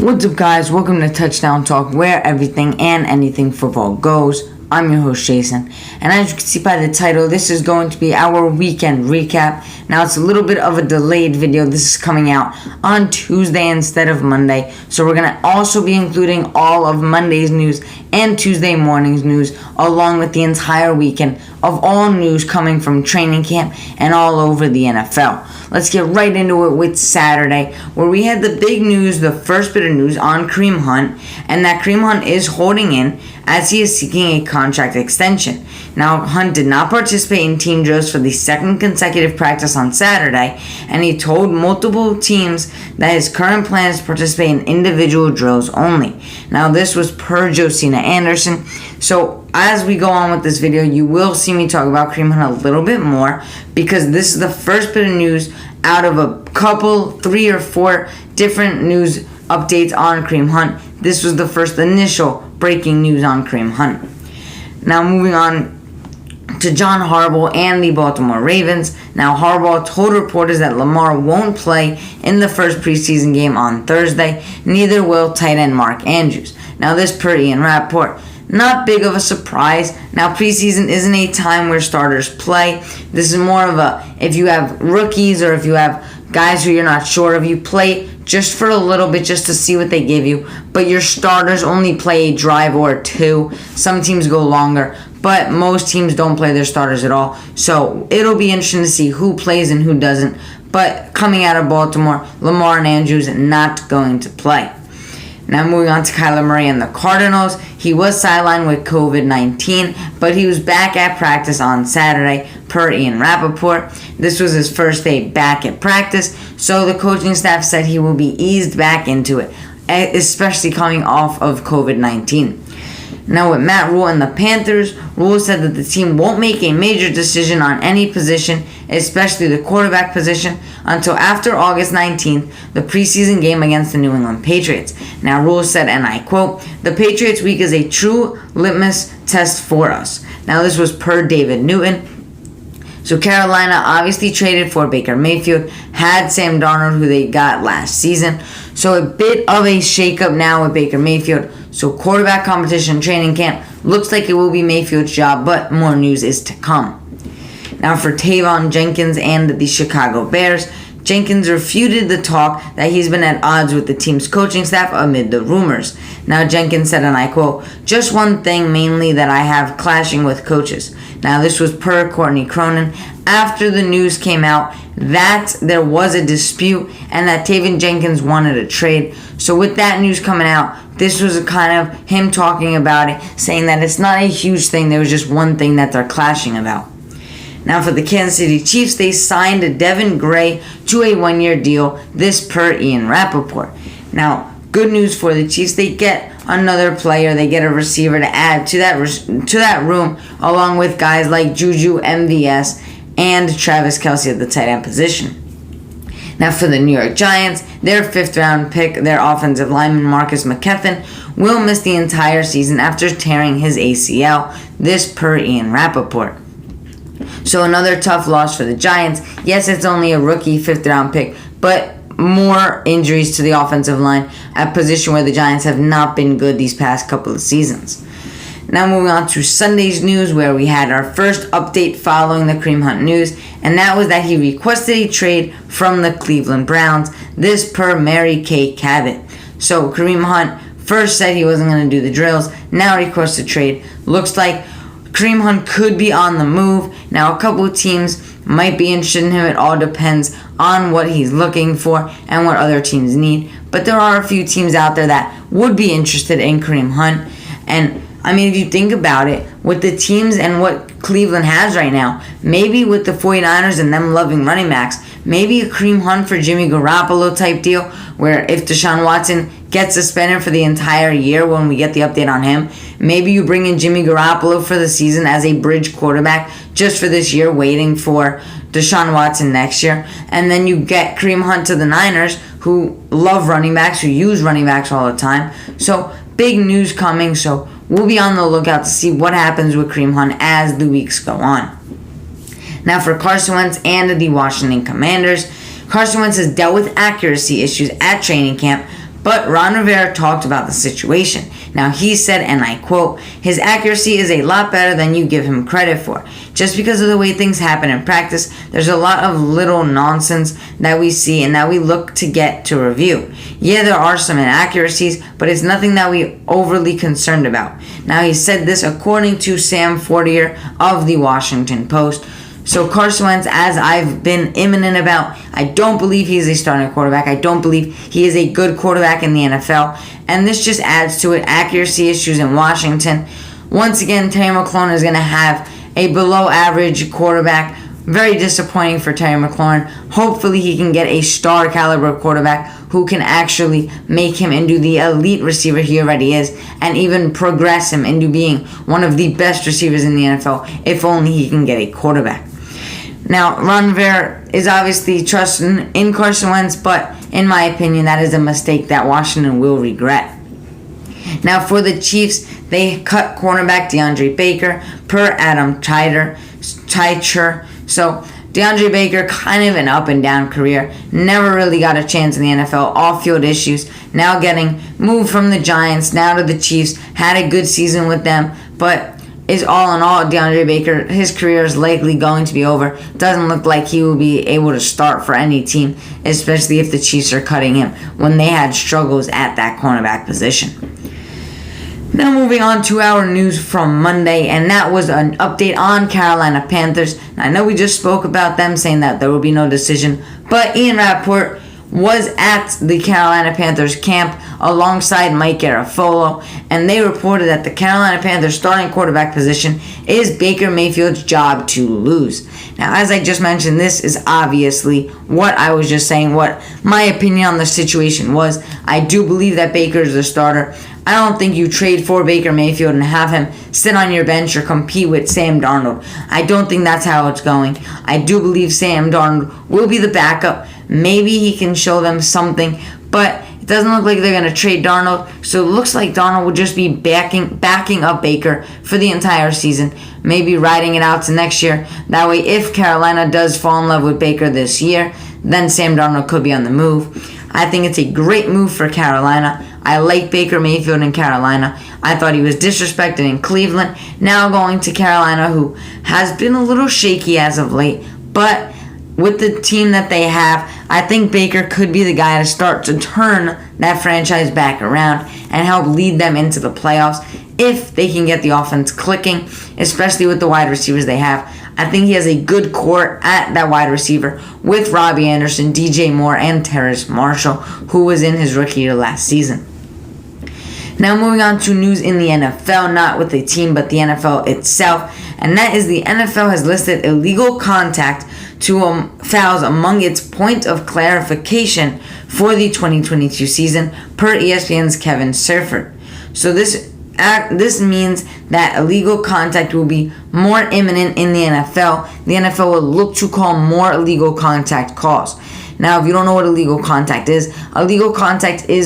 What's up, guys? Welcome to Touchdown Talk, where everything and anything football goes. I'm your host, Jason, and as you can see by the title, this is going to be our weekend recap. Now, it's a little bit of a delayed video. This is coming out on Tuesday instead of Monday, so we're going to also be including all of Monday's news and Tuesday morning's news, along with the entire weekend of all news coming from training camp and all over the NFL. Let's get right into it with Saturday, where we had the big news, the first bit of news on Kareem Hunt, and that Kareem Hunt is holding in as he is seeking a contract extension. Now, Hunt did not participate in team drills for the second consecutive practice on Saturday, and he told multiple teams that his current plan is to participate in individual drills only. Now, this was per Josina Anderson. So, as we go on with this video, you will see me talk about Kareem Hunt a little bit more, because this is the first bit of news out of a couple, 3 or 4 different news updates on Kareem Hunt. This was the first initial breaking news on Kareem Hunt. Now, moving on to John Harbaugh and the Baltimore Ravens. Now, Harbaugh told reporters that Lamar won't play in the first preseason game on Thursday. Neither will tight end Mark Andrews. Now, this per Ian Rappaport. Not big of a surprise. Now, preseason isn't a time where starters play. This is more of a, if you have rookies or if you have guys who you're not sure of, you play just for a little bit just to see what they give you. But your starters only play a drive or two. Some teams go longer, but most teams don't play their starters at all. So it'll be interesting to see who plays and who doesn't. But coming out of Baltimore, Lamar and Andrews not going to play. Now, moving on to Kyler Murray and the Cardinals. He was sidelined with COVID-19, but he was back at practice on Saturday, per Ian Rappaport. This was his first day back at practice, so the coaching staff said he will be eased back into it, especially coming off of COVID-19. Now, with Matt Rule and the Panthers, Rule said that the team won't make a major decision on any position, especially the quarterback position, until after August 19th, the preseason game against the New England Patriots. Now, Rule said, and I quote, "The Patriots week is a true litmus test for us." Now, this was per David Newton. So Carolina obviously traded for Baker Mayfield, had Sam Darnold, who they got last season. So a bit of a shakeup now with Baker Mayfield. So quarterback competition training camp looks like it will be Mayfield's job, but more news is to come. Now, for Tavon Jenkins and the Chicago Bears, Jenkins refuted the talk that he's been at odds with the team's coaching staff amid the rumors. Now, Jenkins said, and I quote, "Just one thing mainly that I have clashing with coaches." Now, this was per Courtney Cronin after the news came out that there was a dispute and that Tavon Jenkins wanted a trade. So with that news coming out, this was a kind of him talking about it, saying that it's not a huge thing. There was just one thing that they're clashing about. Now, for the Kansas City Chiefs, they signed Devin Gray to a 1-year deal, this per Ian Rappaport. Now, good news for the Chiefs. They get another player. They get a receiver to add to that room, along with guys like Juju, MVS, and Travis Kelce at the tight end position. Now, for the New York Giants, their 5th-round pick, their offensive lineman Marcus McKethan, will miss the entire season after tearing his ACL, this per Ian Rappaport. So another tough loss for the Giants. Yes, it's only a rookie 5th-round pick, but more injuries to the offensive line, a position where the Giants have not been good these past couple of seasons. Now, moving on to Sunday's news, where we had our first update following the Kareem Hunt news, and that was that he requested a trade from the Cleveland Browns, this per Mary Kay Cabot. So Kareem Hunt first said he wasn't going to do the drills, now requests a trade. Looks like Kareem Hunt could be on the move. Now, a couple of teams might be interested in him. It all depends on what he's looking for and what other teams need. But there are a few teams out there that would be interested in Kareem Hunt. And, I mean, if you think about it, with the teams and what Cleveland has right now, maybe with the 49ers and them loving running backs, maybe a Kareem Hunt for Jimmy Garoppolo type deal, where if Deshaun Watson gets suspended for the entire year when we get the update on him, maybe you bring in Jimmy Garoppolo for the season as a bridge quarterback just for this year, waiting for Deshaun Watson next year, and then you get Kareem Hunt to the Niners, who love running backs, who use running backs all the time. So big news coming, so we'll be on the lookout to see what happens with Kareem Hunt as the weeks go on. Now, for Carson Wentz and the Washington Commanders, Carson Wentz has dealt with accuracy issues at training camp, But Ron Rivera talked about the situation. Now he said, and I quote, "His accuracy is a lot better than you give him credit for. Just because of the way things happen in practice, there's a lot of little nonsense that we see and that we look to get to review. Yeah, there are some inaccuracies, but it's nothing that we overly concerned about." Now he said this according to Sam Fortier of the Washington Post. So Carson Wentz, as I've been imminent about, I don't believe he is a starting quarterback. I don't believe he is a good quarterback in the NFL. And this just adds to it. Accuracy issues in Washington. Once again, Terry McLaurin is going to have a below average quarterback. Very disappointing for Terry McLaurin. Hopefully he can get a star caliber quarterback who can actually make him into the elite receiver he already is, and even progress him into being one of the best receivers in the NFL, if only he can get a quarterback. Now, Ron Rivera is obviously trusting in Carson Wentz, but in my opinion, that is a mistake that Washington will regret. Now, for the Chiefs, they cut cornerback DeAndre Baker per Adam Teicher. So, DeAndre Baker, kind of an up and down career, never really got a chance in the NFL, off-field issues, now getting moved from the Giants, now to the Chiefs, had a good season with them, but is all in all, DeAndre Baker, his career is likely going to be over. Doesn't look like he will be able to start for any team, especially if the Chiefs are cutting him when they had struggles at that cornerback position. Now moving on to our news from Monday, and that was an update on Carolina Panthers. I know we just spoke about them saying that there will be no decision, but Ian Rappaport was at the Carolina Panthers camp alongside Mike Garafolo, and they reported that the Carolina Panthers starting quarterback position is Baker Mayfield's job to lose. Now, as I just mentioned, this is obviously what I was just saying, what my opinion on the situation was. I do believe that Baker is the starter. I don't think you trade for Baker Mayfield and have him sit on your bench or compete with Sam Darnold. I don't think that's how it's going. I do believe Sam Darnold will be the backup. Maybe he can show them something, but it doesn't look like they're going to trade Darnold. So it looks like Darnold will just be backing up Baker for the entire season, maybe riding it out to next year. That way, if Carolina does fall in love with Baker this year, then Sam Darnold could be on the move. I think it's a great move for Carolina. I like Baker Mayfield in Carolina. I thought he was disrespected in Cleveland. Now going to Carolina, who has been a little shaky as of late, but with the team that they have, I think Baker could be the guy to start to turn that franchise back around and help lead them into the playoffs if they can get the offense clicking, especially with the wide receivers they have. I think he has a good core at that wide receiver with Robbie Anderson, DJ Moore, and Terrace Marshall, who was in his rookie year last season. Now moving on to news in the NFL, not with the team, but the NFL itself, and that is the NFL has listed illegal contact to fouls among its point of clarification for the 2022 season, per ESPN's Kevin Surford. So this means that illegal contact will be more imminent in the NFL. The NFL will look to call more illegal contact calls. Now, if you don't know what illegal contact is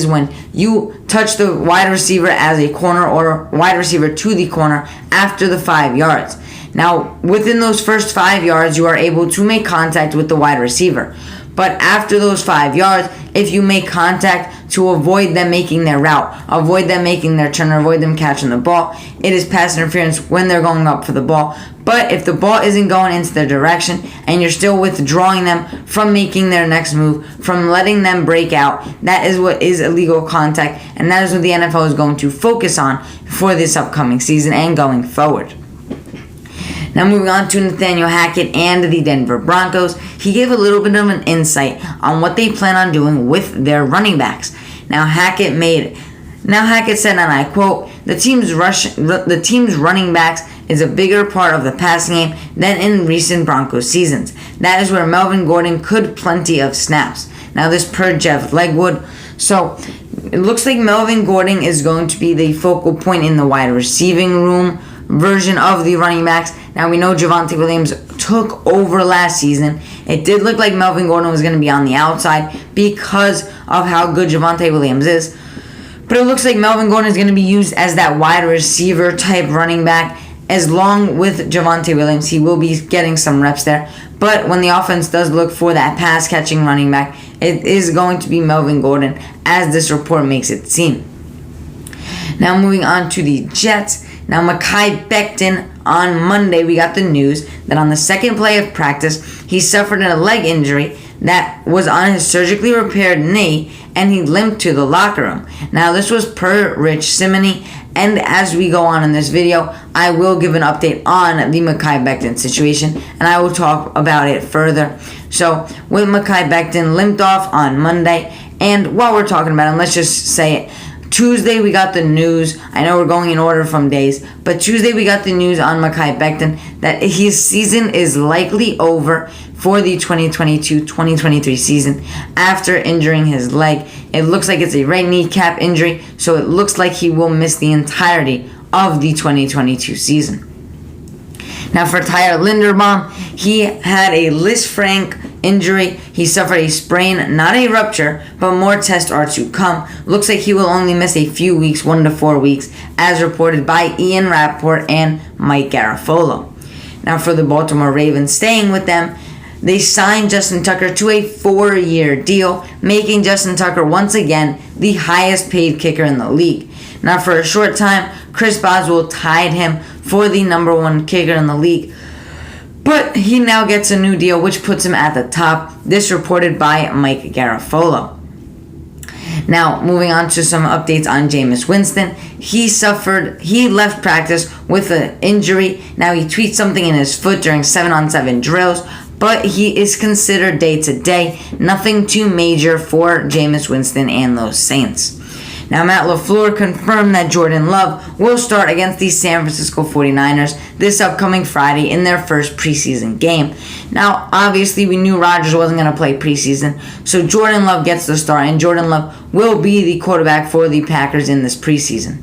when you touch the wide receiver as a corner or wide receiver to the corner after the 5 yards. Now, within those first 5 yards, you are able to make contact with the wide receiver. But after those 5 yards, if you make contact to avoid them making their route, avoid them making their turn, or avoid them catching the ball, it is pass interference when they're going up for the ball. But if the ball isn't going into their direction and you're still withdrawing them from making their next move, from letting them break out, that is what is illegal contact, and that is what the NFL is going to focus on for this upcoming season and going forward. Now moving on to Nathaniel Hackett and the Denver Broncos. He gave a little bit of an insight on what they plan on doing with their running backs. Now Hackett said, and I quote, the team's running backs is a bigger part of the passing game than in recent Broncos seasons. That is where Melvin Gordon could plenty of snaps. Now this per Jeff Legwood. So it looks like Melvin Gordon is going to be the focal point in the wide receiving room version of the running backs. Now we know Javonte Williams took over last season. It did look like Melvin Gordon was going to be on the outside because of how good Javonte Williams is. But it looks like Melvin Gordon is going to be used as that wide receiver type running back, as long with Javonte Williams, he will be getting some reps there. But when the offense does look for that pass-catching running back, it is going to be Melvin Gordon, as this report makes it seem. Now moving on to the Jets. Now Makai Beckton, on Monday we got the news that on the second play of practice, he suffered a leg injury that was on his surgically repaired knee, and he limped to the locker room. Now this was per Rich Simony, and as we go on in this video, I will give an update on the Makai Beckton situation, and I will talk about it further. So with Makai Beckton limped off on Monday, and while we're talking about him, let's just say it. Tuesday we got the news, I know we're going in order from days, but Tuesday we got the news on Makai Beckton that his season is likely over for the 2022-2023 season after injuring his leg. It looks like it's a right kneecap injury, so it looks like he will miss the entirety of the 2022 season. Now for Tyler Linderbaum, he had a Lisfranc injury. He suffered a sprain, not a rupture, but more tests are to come. Looks like he will only miss a few weeks, 1 to 4 weeks, as reported by Ian Rappaport and Mike Garafolo. Now for the Baltimore Ravens, staying with them, they signed Justin Tucker to a 4-year deal, making Justin Tucker once again the highest paid kicker in the league. Now for a short time, Chris Boswell tied him for the number 1 kicker in the league, but he now gets a new deal which puts him at the top. This reported by Mike Garafolo. Now moving on to some updates on JamEIS Winston. He left practice with an injury. Now he tweaked something in his foot during 7-on-7 drills, but he is considered day-to-day. Nothing too major for JamEIS Winston and those Saints. Now, Matt LaFleur confirmed that Jordan Love will start against the San Francisco 49ers this upcoming Friday in their first preseason game. Now, obviously, we knew Rodgers wasn't going to play preseason, so Jordan Love gets the start, and Jordan Love will be the quarterback for the Packers in this preseason.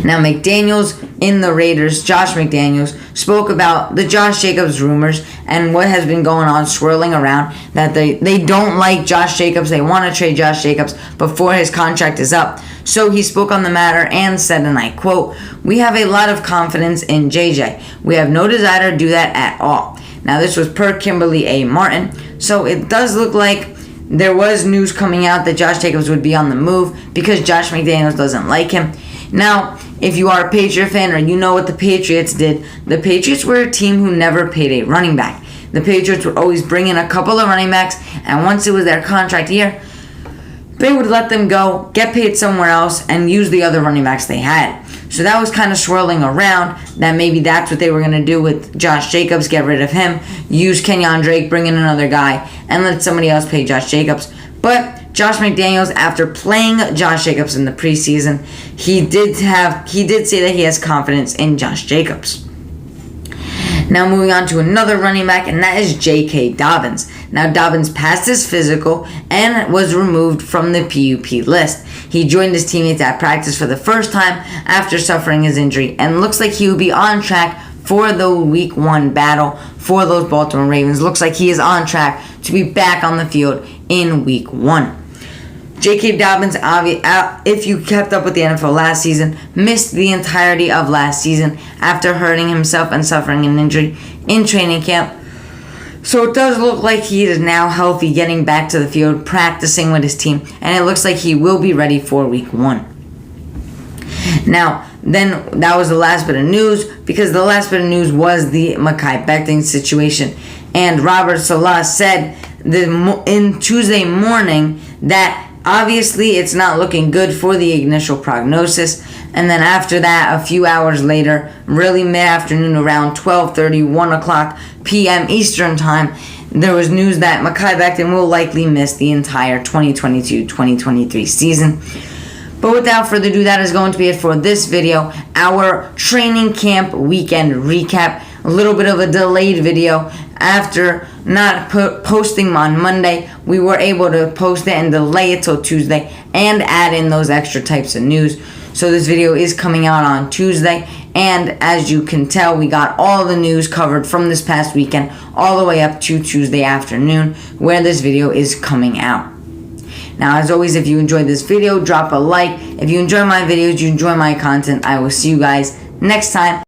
Now, McDaniels in the Raiders, Josh McDaniels, spoke about the Josh Jacobs rumors and what has been going on swirling around, that they don't like Josh Jacobs. They want to trade Josh Jacobs before his contract is up. So he spoke on the matter and said, and I quote, "We have a lot of confidence in JJ. We have no desire to do that at all." Now, this was per Kimberly A. Martin. So it does look like there was news coming out that Josh Jacobs would be on the move because Josh McDaniels doesn't like him. Now, if you are a Patriot fan or you know what the Patriots did, the Patriots were a team who never paid a running back. The Patriots would always bring in a couple of running backs, and once it was their contract year, they would let them go, get paid somewhere else, and use the other running backs they had. So that was kind of swirling around that maybe that's what they were going to do with Josh Jacobs, get rid of him, use Kenyon Drake, bring in another guy, and let somebody else pay Josh Jacobs. But Josh McDaniels, after playing Josh Jacobs in the preseason, he did say that he has confidence in Josh Jacobs. Now moving on to another running back, and that is J.K. Dobbins. Now Dobbins passed his physical and was removed from the PUP list. He joined his teammates at practice for the first time after suffering his injury, and looks like he will be on track for the Week 1 battle for those Baltimore Ravens. Looks like he is on track to be back on the field in Week 1. J.K. Dobbins, if you kept up with the NFL last season, missed the entirety of last season after hurting himself and suffering an injury in training camp. So it does look like he is now healthy, getting back to the field, practicing with his team, and it looks like he will be ready for Week 1. Now, then that was the last bit of news, because the last bit of news was the Makai Beckton situation. And Robert Saleh said in Tuesday morning that obviously it's not looking good for the initial prognosis. And then after that, a few hours later, really mid-afternoon, around 12:30, 1 o'clock p.m. Eastern Time, there was news that Makai Beckton will likely miss the entire 2022-2023 season. But without further ado, that is going to be it for this video. Our training camp weekend recap. A little bit of a delayed video. After not posting on Monday, we were able to post it and delay it till Tuesday and add in those extra types of news. So this video is coming out on Tuesday, and as you can tell, we got all the news covered from this past weekend all the way up to Tuesday afternoon, where this video is coming out. Now, as always, if you enjoyed this video, drop a like. If you enjoy my videos, you enjoy my content, I will see you guys next time